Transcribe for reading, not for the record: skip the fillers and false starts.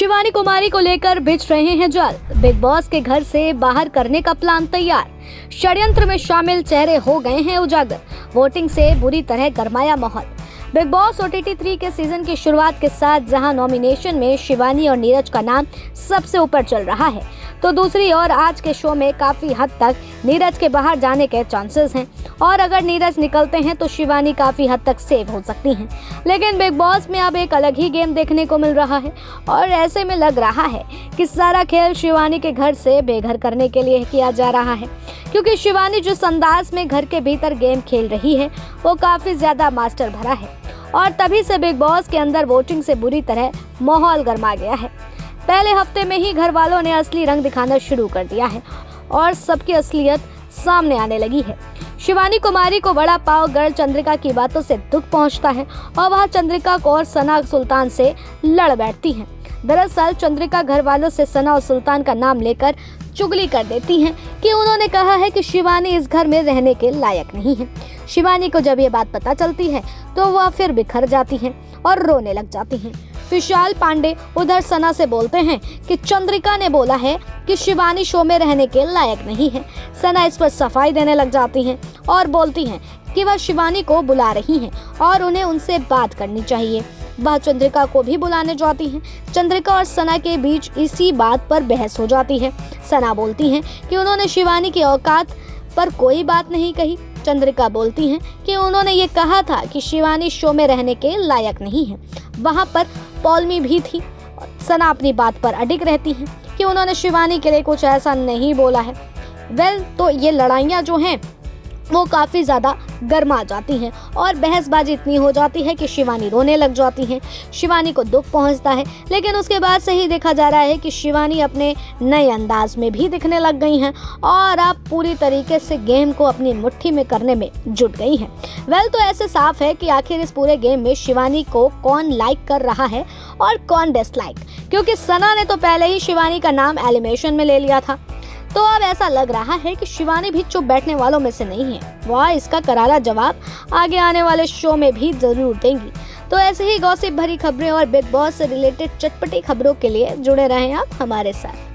शिवानी कुमारी को लेकर बिछ रहे हैं जाल। बिग बॉस के घर से बाहर करने का प्लान तैयार। षड्यंत्र में शामिल चेहरे हो गए हैं उजागर। वोटिंग से बुरी तरह गरमाया माहौल। बिग बॉस OTT 3 के सीजन की शुरुआत के साथ जहां नॉमिनेशन में शिवानी और नीरज का नाम सबसे ऊपर चल रहा है, तो दूसरी ओर आज के शो में काफी हद तक नीरज के बाहर जाने के चांसेस हैं और अगर नीरज निकलते हैं तो शिवानी काफी हद तक सेव हो सकती हैं। लेकिन बिग बॉस में अब एक अलग ही गेम देखने को मिल रहा है और ऐसे में लग रहा है कि सारा खेल शिवानी के घर से बेघर करने के लिए किया जा रहा है, क्योंकि शिवानी जिस अंदाज में घर के भीतर गेम खेल रही है वो काफी ज्यादा मास्टर भरा है और तभी से बिग बॉस के अंदर वोटिंग से बुरी तरह माहौल गरमा गया है। पहले हफ्ते में ही घर वालों ने असली रंग दिखाना शुरू कर दिया है और सबकी असलियत सामने आने लगी है। शिवानी कुमारी को बड़ा पाव गर्ल चंद्रिका की बातों से दुख पहुंचता है और वह चंद्रिका को और सना सुल्तान से लड़ बैठती हैं। दरअसल चंद्रिका घर वालों से सना और सुल्तान का नाम लेकर चुगली कर देती हैं कि उन्होंने कहा है कि शिवानी इस घर में रहने के लायक नहीं है। शिवानी को जब ये बात पता चलती है तो वह फिर बिखर जाती हैं और रोने लग जाती हैं। विशाल पांडे उधर सना से बोलते हैं कि चंद्रिका ने बोला है कि शिवानी शो में रहने के लायक नहीं है। सना इस पर सफाई देने लग जाती हैं और बोलती हैं कि वह शिवानी को बुला रही हैं और उन्हें उनसे बात करनी चाहिए। वह चंद्रिका को भी बुलाने जाती हैं। चंद्रिका और सना के बीच इसी बात पर बहस हो जाती है। सना बोलती हैं कि उन्होंने शिवानी की औकात पर कोई बात नहीं कही। चंद्रिका बोलती हैं कि उन्होंने ये कहा था कि शिवानी शो में रहने के लायक नहीं है। वहाँ पर पॉलमी भी थी। सना अपनी बात पर अडिग रहती हैं कि उन्होंने शिवानी के लिए कुछ ऐसा नहीं बोला है। तो ये लड़ाइयाँ जो हैं वो काफ़ी ज़्यादा गर्मा जाती हैं और बहसबाजी इतनी हो जाती है कि शिवानी रोने लग जाती हैं। शिवानी को दुख पहुंचता है, लेकिन उसके बाद से ही देखा जा रहा है कि शिवानी अपने नए अंदाज में भी दिखने लग गई हैं और अब पूरी तरीके से गेम को अपनी मुट्ठी में करने में जुट गई हैं। तो ऐसे साफ है कि आखिर इस पूरे गेम में शिवानी को कौन लाइक कर रहा है और कौन डिसलाइक, क्योंकि सना ने तो पहले ही शिवानी का नाम एलिमिनेशन में ले लिया था। तो अब ऐसा लग रहा है कि शिवानी भी चुप बैठने वालों में से नहीं है। वह इसका करारा जवाब आगे आने वाले शो में भी जरूर देंगी। तो ऐसे ही गॉसिप भरी खबरें और बिग बॉस से रिलेटेड चटपटी खबरों के लिए जुड़े रहें आप हमारे साथ।